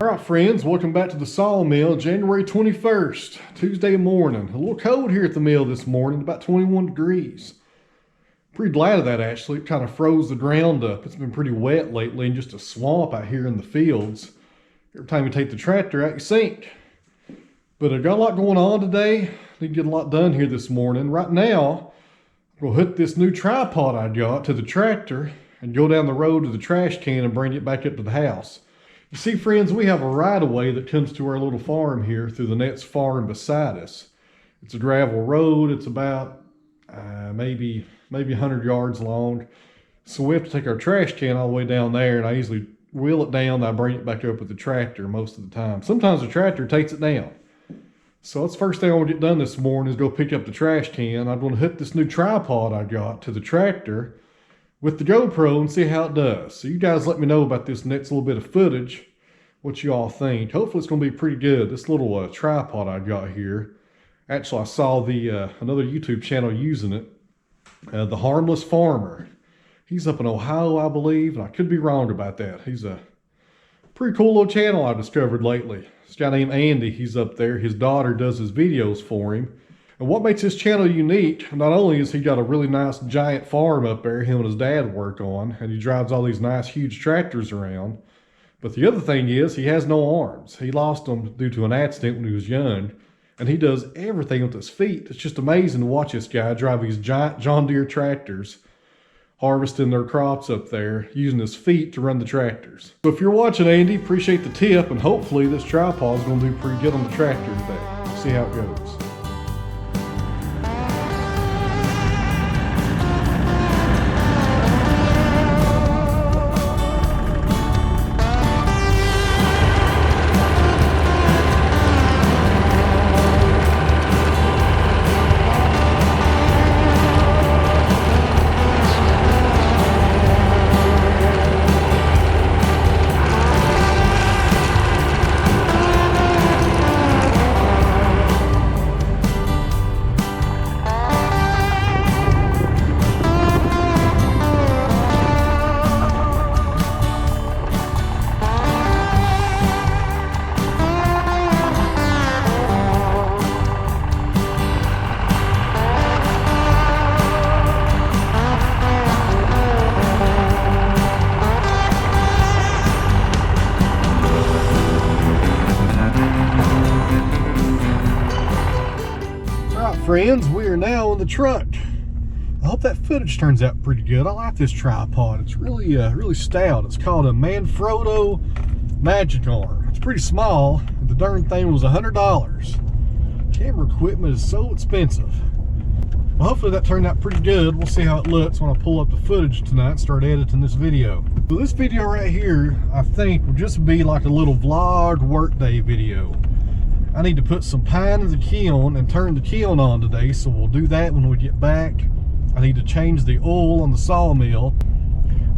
All right, friends, welcome back to the Sawmill, January 21st, Tuesday morning. A little cold here at the mill this morning, about 21 degrees. Pretty glad of that, actually. It kind of froze the ground up. It's been pretty wet lately and just a swamp out here in the fields. Every time you take the tractor out, you sink. But I got a lot going on today. Need to get a lot done here this morning. Right now, we'll hook this new tripod I got to the tractor and go down the road to the trash can and bring it back up to the house. You see, friends, we have a right-of-way that comes to our little farm here through the next farm beside us. It's a gravel road. It's about maybe 100 yards long. So we have to take our trash can all the way down there, and I usually wheel it down and I bring it back up with the tractor most of the time. Sometimes the tractor takes it down. So that's the first thing I want to get done this morning is go pick up the trash can. I'm going to hook this new tripod I got to the tractor with the GoPro and see how it does. So you guys let me know about this next little bit of footage, what you all think. Hopefully it's going to be pretty good. This little tripod I got here. Actually, I saw another YouTube channel using it, the Harmless farmer. He's up in Ohio, I believe, and I could be wrong about that. He's a pretty cool little channel I discovered lately. This guy named Andy, he's up there. His daughter does his videos for him. And what makes his channel unique, not only is he got a really nice giant farm up there him and his dad work on, and he drives all these nice huge tractors around, but the other thing is he has no arms. He lost them due to an accident when he was young, and he does everything with his feet. It's just amazing to watch this guy drive these giant John Deere tractors, harvesting their crops up there, using his feet to run the tractors. So if you're watching, Andy, appreciate the tip, and hopefully this tripod is going to do pretty good on the tractor today. We'll see how it goes. Friends, we are now in the truck. I hope that footage turns out pretty good. I like this tripod. It's really stout. It's called a Manfrotto Magic Arm. It's pretty small. The darn thing was $100. Camera equipment is so expensive. Well, hopefully that turned out pretty good. We'll see how it looks when I pull up the footage tonight and start editing this video. So this video right here, I think, will just be like a little vlog workday video. I need to put some pine in the kiln and turn the kiln on today, so we'll do that when we get back. I need to change the oil on the sawmill.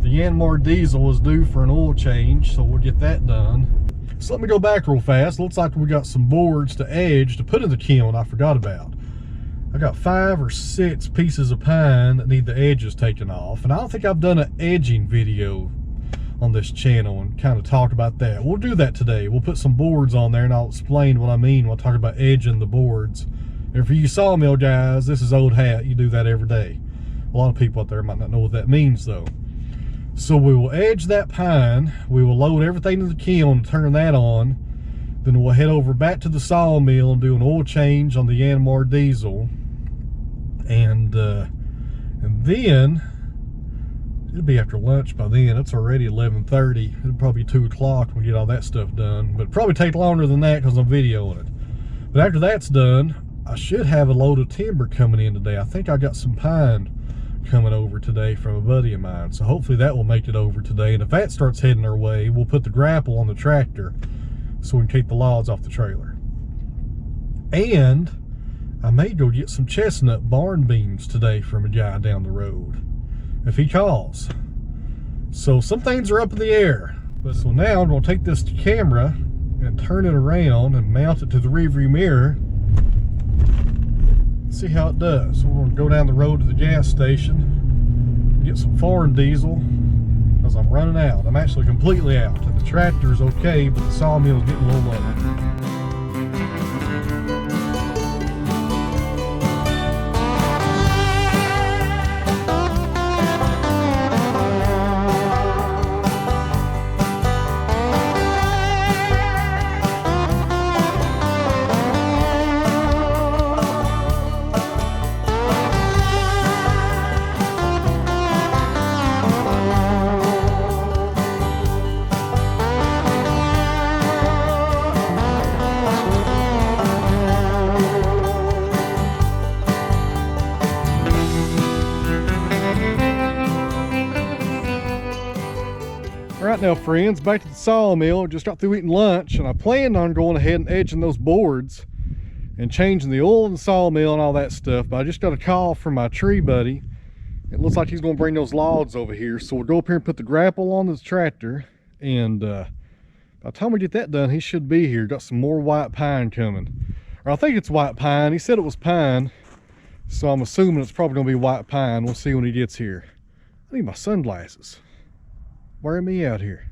The Yanmar diesel is due for an oil change, so we'll get that done. So let me go back real fast. Looks like we got some boards to edge to put in the kiln I forgot about. I got 5 or 6 pieces of pine that need the edges taken off, and I don't think I've done an edging video on this channel and kind of talk about that. We'll do that today. We'll put some boards on there and I'll explain what I mean when I talk about edging the boards. And for you sawmill guys, this is old hat. You do that every day. A lot of people out there might not know what that means though. So we will edge that pine. We will load everything in the kiln and turn that on. Then we'll head over back to the sawmill and do an oil change on the Yanmar diesel. And then it'll be after lunch by then. It's already 11:30. It'll probably be 2 o'clock when we get all that stuff done. But it'll probably take longer than that because I'm videoing it. But after that's done, I should have a load of timber coming in today. I think I got some pine coming over today from a buddy of mine. So hopefully that will make it over today. And if that starts heading our way, we'll put the grapple on the tractor so we can take the logs off the trailer. And I may go get some chestnut barn beams today from a guy down the road, if he calls. So some things are up in the air. But so now I'm gonna take this camera and turn it around and mount it to the rearview mirror. See how it does. So we're gonna go down the road to the gas station, get some foreign diesel. I because I'm running out. I'm actually completely out. The tractor's okay, but the sawmill's getting a little low. Right now, friends, back to the sawmill. Just got through eating lunch, and I planned on going ahead and edging those boards and changing the oil in the sawmill and all that stuff, but I just got a call from my tree buddy. It looks like he's going to bring those logs over here, so we'll go up here and put the grapple on this tractor, and by the time we get that done, he should be here. Got some more white pine coming, or I think it's white pine. He said it was pine, so I'm assuming it's probably going to be white pine. We'll see when he gets here. I need my sunglasses. Wearing me out here.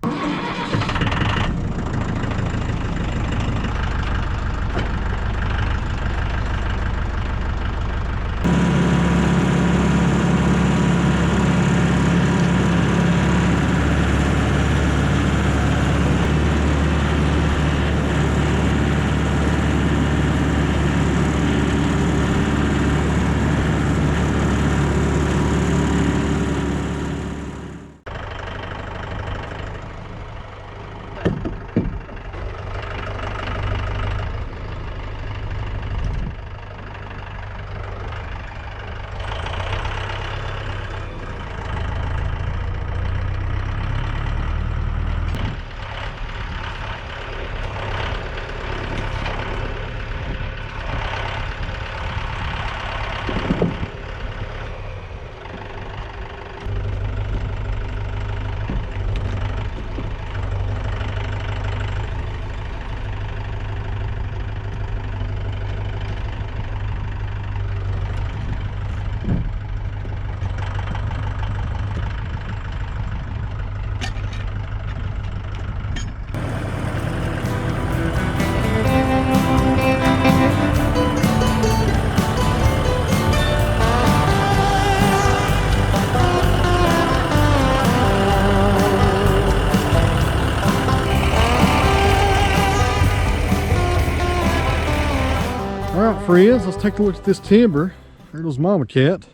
Alright, friends, let's take a look at this timber. There goes Mama Cat.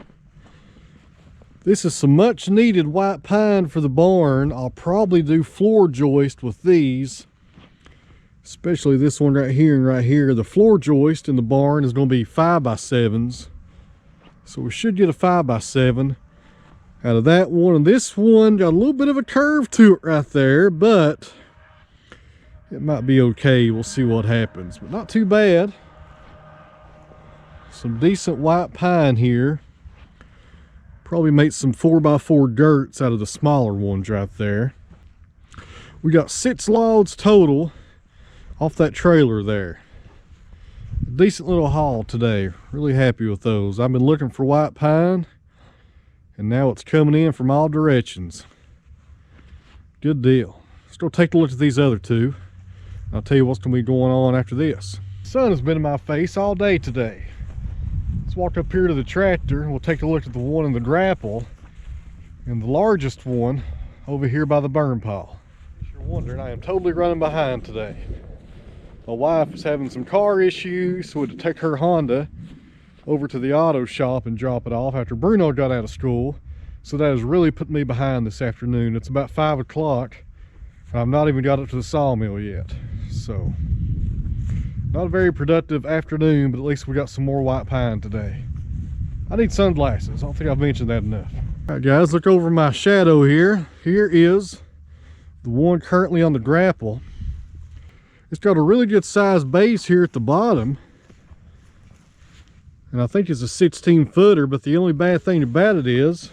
This is some much needed white pine for the barn. I'll probably do floor joist with these, especially this one right here and right here. The floor joist in the barn is going to be 5x7s, so we should get a 5x7 out of that one. And this one got a little bit of a curve to it right there, but it might be okay. We'll see what happens, but not too bad. Some decent white pine here. Probably make some 4x4 girts out of the smaller ones right there. We got 6 loads total off that trailer there. Decent little haul today. Really happy with those. I've been looking for white pine, and now it's coming in from all directions. Good deal. Let's go take a look at these other two. I'll tell you what's going to be going on after this. The sun has been in my face all day today. Let's walk up here to the tractor and we'll take a look at the one in the grapple and the largest one over here by the burn pile. If you're wondering, I am totally running behind today. My wife is having some car issues, so we had to take her Honda over to the auto shop and drop it off after Bruno got out of school. So that has really put me behind this afternoon. It's about 5 o'clock. I've not even got up to the sawmill yet. So not a very productive afternoon, but at least we got some more white pine today. I need sunglasses. I don't think I've mentioned that enough. All right, guys, look over my shadow here. Here is the one currently on the grapple. It's got a really good sized base here at the bottom, and I think it's a 16 footer, but the only bad thing about it is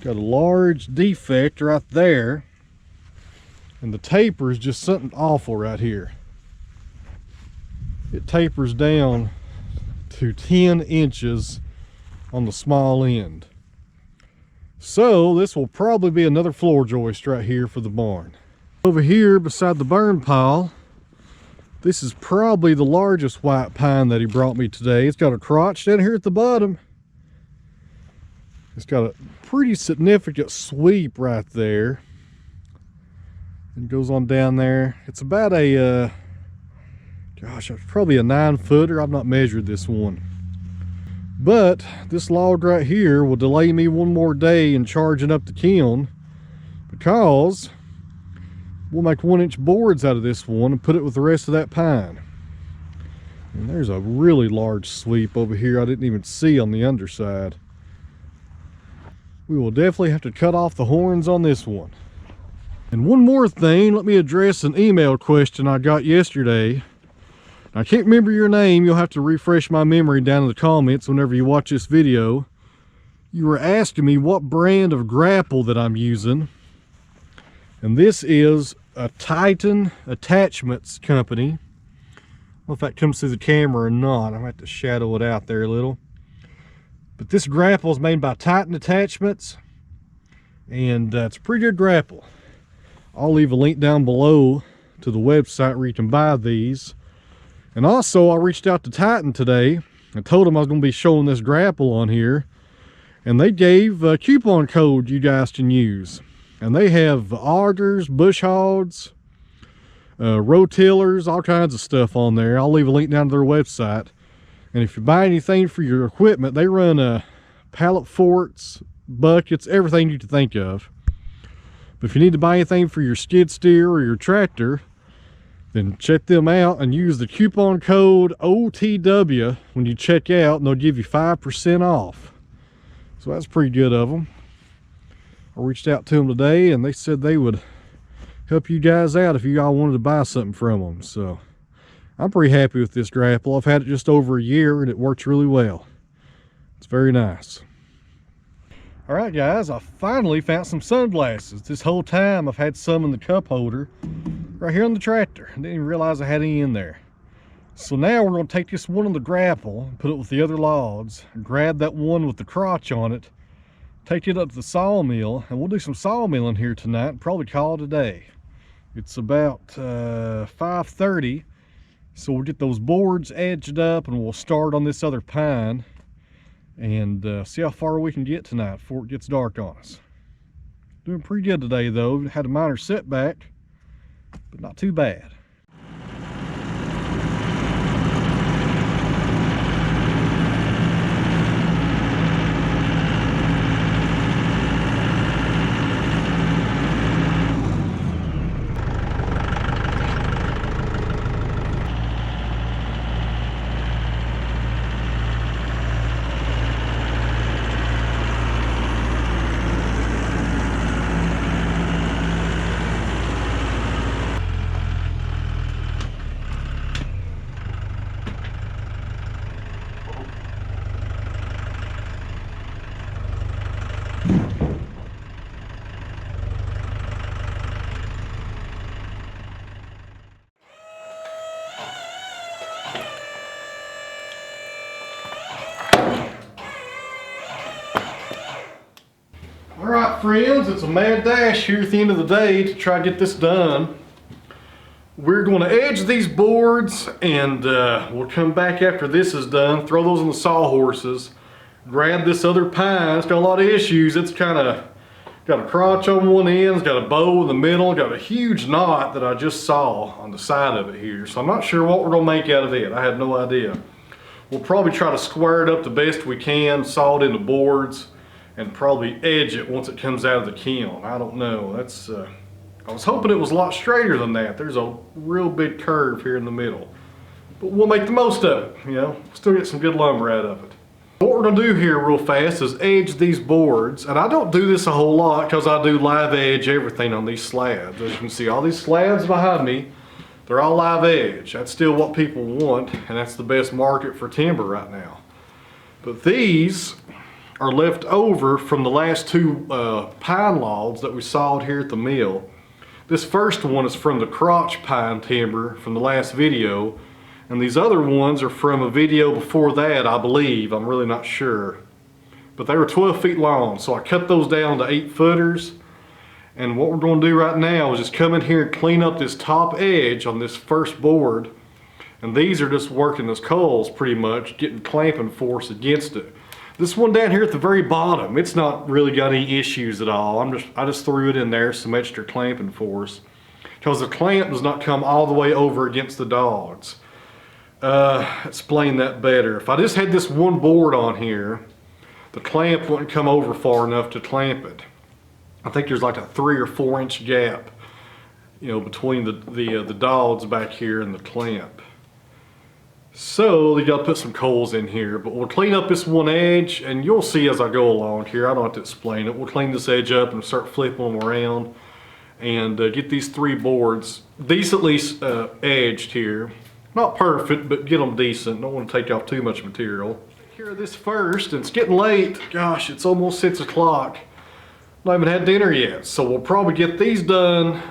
got a large defect right there, and the taper is just something awful right here. It tapers down to 10 inches on the small end. So this will probably be another floor joist right here for the barn. Over here beside the burn pile, this is probably the largest white pine that he brought me today. It's got a crotch down here at the bottom. It's got a pretty significant sweep right there. It goes on down there. It's about a, gosh, it's probably a 9-footer. I've not measured this one. But this log right here will delay me one more day in charging up the kiln, because we'll make 1-inch boards out of this one and put it with the rest of that pine. And there's a really large sweep over here I didn't even see on the underside. We will definitely have to cut off the horns on this one. And one more thing, let me address an email question I got yesterday. I can't remember your name. You'll have to refresh my memory down in the comments whenever you watch this video. You were asking me what brand of grapple that I'm using. And this is a Titan Attachments company. I don't know if that comes through the camera or not. I'm going to have to shadow it out there a little. But this grapple is made by Titan Attachments, and it's a pretty good grapple. I'll leave a link down below to the website where you can buy these. And also, I reached out to Titan today. I told them I was going to be showing this grapple on here, and they gave a coupon code you guys can use. And they have augers, bush hogs, rotillers, all kinds of stuff on there. I'll leave a link down to their website. And if you buy anything for your equipment, they run pallet forks, buckets, everything you can think of. But if you need to buy anything for your skid steer or your tractor, then check them out and use the coupon code OTW when you check out, and they'll give you 5% off. So that's pretty good of them. I reached out to them today, and they said they would help you guys out if you all wanted to buy something from them. So I'm pretty happy with this grapple. I've had it just over a year, and it works really well. It's very nice. All right, guys, I finally found some sunglasses. This whole time I've had some in the cup holder right here on the tractor. I didn't even realize I had any in there. So now we're going to take this one on the grapple and put it with the other logs, grab that one with the crotch on it, take it up to the sawmill, and we'll do some sawmilling here tonight and probably call it a day. It's about 5:30, so we'll get those boards edged up and we'll start on this other pine and see how far we can get tonight before it gets dark on us. Doing pretty good today though. Had a minor setback, but not too bad. Alright friends, it's a mad dash here at the end of the day to try to get this done. We're going to edge these boards, and we'll come back after this is done, throw those on the sawhorses, grab this other pine. It's got a lot of issues. It's kind of got a crotch on one end, it's got a bow in the middle, got a huge knot that I just saw on the side of it here. So I'm not sure what we're going to make out of it. I have no idea. We'll probably try to square it up the best we can, saw it into boards, and probably edge it once it comes out of the kiln. I don't know. That's I was hoping it was a lot straighter than that. There's a real big curve here in the middle. But we'll make the most of it, you know. Still get some good lumber out of it. What we're gonna do here real fast is edge these boards. And I don't do this a whole lot because I do live edge everything on these slabs. As you can see, all these slabs behind me, they're all live edge. That's still what people want, and that's the best market for timber right now. But these are left over from the last two pine logs that we sawed here at the mill. This first one is from the crotch pine timber from the last video, and these other ones are from a video before that, I believe. I'm really not sure. but they were 12 feet long. So I cut those down to 8 footers. And what we're going to do right now is just come in here and clean up this top edge on this first board. And these are just working as coals pretty much, getting clamping force against it. This one down here at the very bottom, it's not really got any issues at all. I just threw it in there, some extra clamping force, because the clamp does not come all the way over against the dogs. Explain that better. If I just had this one board on here, the clamp wouldn't come over far enough to clamp it. I think there's like a 3 or 4 inch gap, you know, between the dogs back here and the clamp. So you gotta put some coals in here, but we'll clean up this one edge, and you'll see as I go along here. I don't have to explain it. We'll clean this edge up and start flipping them around, and get these 3 boards decently edged here. Not perfect, but get them decent. Don't want to take off too much material. Take care of this first, and it's getting late. Gosh, it's almost 6 o'clock. Not even had dinner yet, so we'll probably get these done,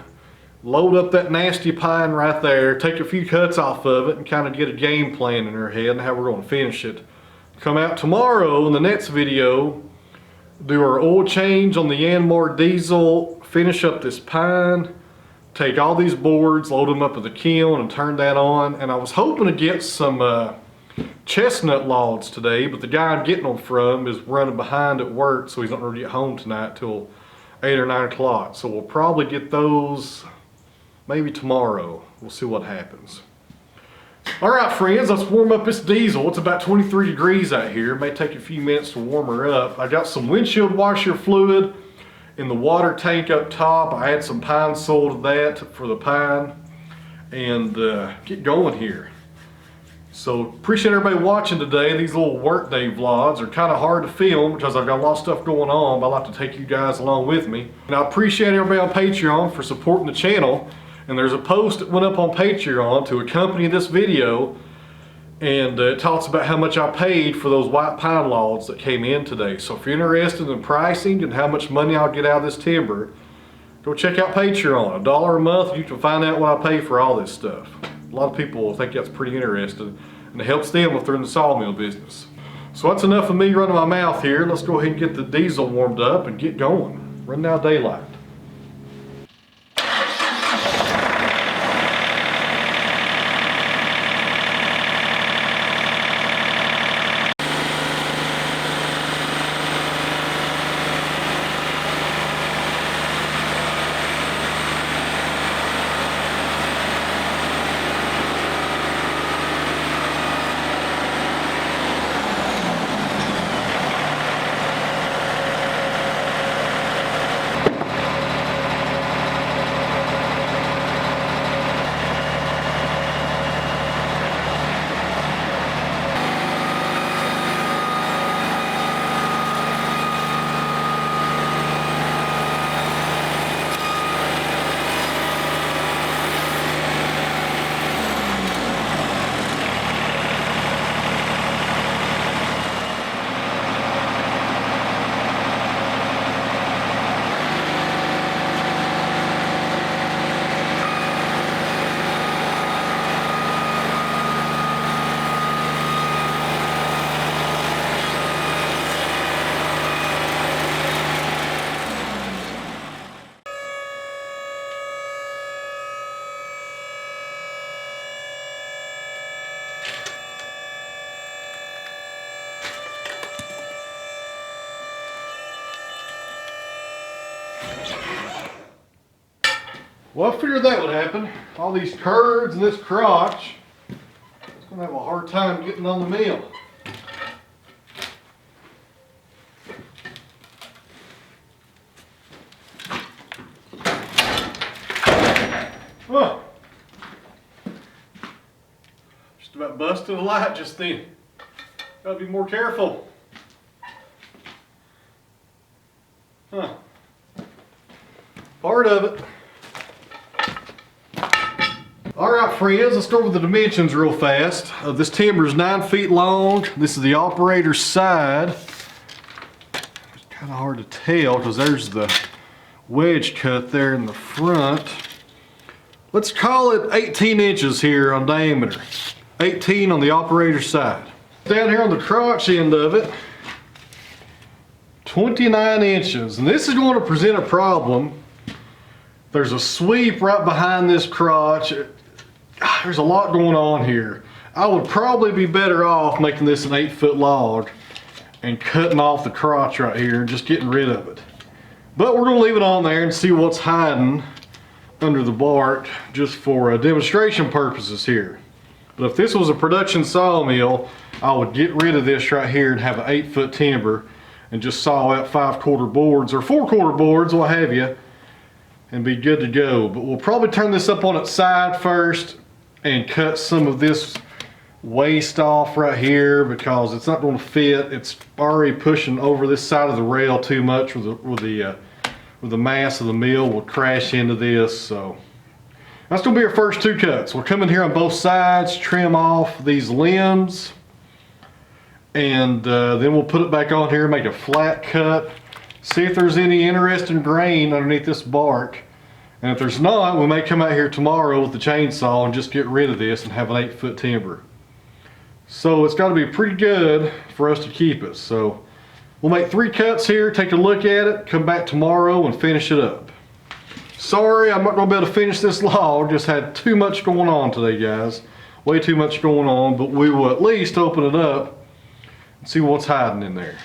load up that nasty pine right there, take a few cuts off of it, and kind of get a game plan in our head and how we're going to finish it. Come out tomorrow in the next video, do our oil change on the Yanmar diesel, finish up this pine, take all these boards, load them up at the kiln and turn that on. And I was hoping to get some chestnut logs today, but the guy I'm getting them from is running behind at work, so he's not going to get home tonight till 8 or 9 o'clock. So we'll probably get those maybe tomorrow. We'll see what happens. All right, friends, let's warm up this diesel. It's about 23 degrees out here. It may take a few minutes to warm her up. I got some windshield washer fluid in the water tank up top. I add some pine sol to that for the pine, and get going here. So appreciate everybody watching today. These little workday vlogs are kind of hard to film because I've got a lot of stuff going on, but I like to take you guys along with me. And I appreciate everybody on Patreon for supporting the channel. And there's a post that went up on Patreon to accompany this video, and it talks about how much I paid for those white pine logs that came in today. So if you're interested in pricing and how much money I'll get out of this timber, go check out Patreon. $1 a month, you can find out what I pay for all this stuff. A lot of people think that's pretty interesting, and it helps them if they're in the sawmill business. So that's enough of me running my mouth here. Let's go ahead and get the diesel warmed up and get going. Running out of daylight. Well, I figured that would happen. All these curds and this crotch, it's going to have a hard time getting on the mill. Oh, just about busted a light just then. Got to be more careful. Huh. Part of it. Alright friends, let's go over the dimensions real fast. This timber is 9 feet long. This is the operator's side. It's kind of hard to tell because there's the wedge cut there in the front. Let's call it 18 inches here on diameter. 18 on the operator's side. Down here on the crotch end of it, 29 inches, and this is going to present a problem. There's a sweep right behind this crotch. There's a lot going on here. I would probably be better off making this an 8-foot log and cutting off the crotch right here and just getting rid of it. But we're going to leave it on there and see what's hiding under the bark just for demonstration purposes here. But if this was a production sawmill, I would get rid of this right here and have an 8-foot timber and just saw out 5/4 boards or 4/4 boards, what have you, and be good to go. But we'll probably turn this up on its side first and cut some of this waste off right here because it's not going to fit. It's already pushing over this side of the rail too much with the mass of the mill will crash into this. So that's going to be our first 2 cuts. We'll come in here on both sides, trim off these limbs, and then we'll put it back on here, make a flat cut, see if there's any interesting grain underneath this bark. And if there's not, we may come out here tomorrow with the chainsaw and just get rid of this and have an 8-foot timber. So it's got to be pretty good for us to keep it. So we'll make 3 cuts here, take a look at it, come back tomorrow and finish it up. Sorry, I'm not going to be able to finish this log. Just had too much going on today, guys. Way too much going on, but we will at least open it up and see what's hiding in there.